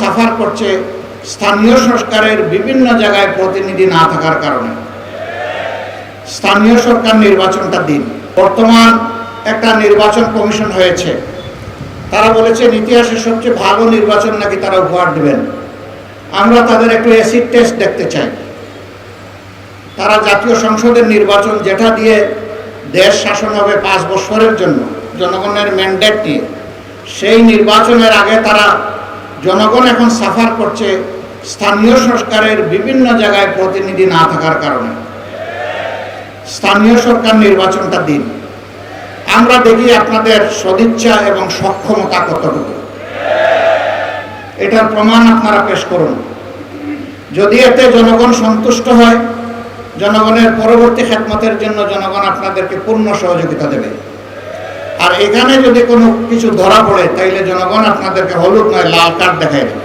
Suffer করছে স্থানীয় সরকারের বিভিন্ন জায়গায় প্রতিনিধি না থাকার কারণে। স্থানীয় সরকার নির্বাচনটা দিন। বর্তমান একটা নির্বাচন কমিশন হয়েছে, তারা বলেছেন ইতিহাসের সবচেয়ে ভালো নির্বাচন নাকি তারা উপহার দিবেন। আমরা তাদের একটু অ্যাসিড টেস্ট দেখতে চাই। তারা জাতীয় সংসদের নির্বাচন, যেটা দিয়ে দেশ শাসন হবে 5 বছরের জন্য জনগণের ম্যান্ডেট নিয়ে, সেই নির্বাচনের আগে তারা, জনগণ এখন সাফার করছে স্থানীয় সরকারের বিভিন্ন জায়গায় প্রতিনিধি না থাকার কারণে। স্থানীয় সরকার নির্বাচনটা দিন। আমরা দেখি আপনাদের সদিচ্ছা এবং সক্ষমতা কতটুকু, এটার প্রমাণ আপনারা পেশ করুন। যদি এতে জনগণ সন্তুষ্ট হয়, জনগণের পরবর্তী খেদমতের জন্য জনগণ আপনাদেরকে পূর্ণ সহযোগিতা দেবে। আর এখানে যদি কোনো কিছু ধরা পড়ে, তাইলে জনগণ আপনাদেরকে হলুদ নয় লাল কার্ড দেখায় দেবে।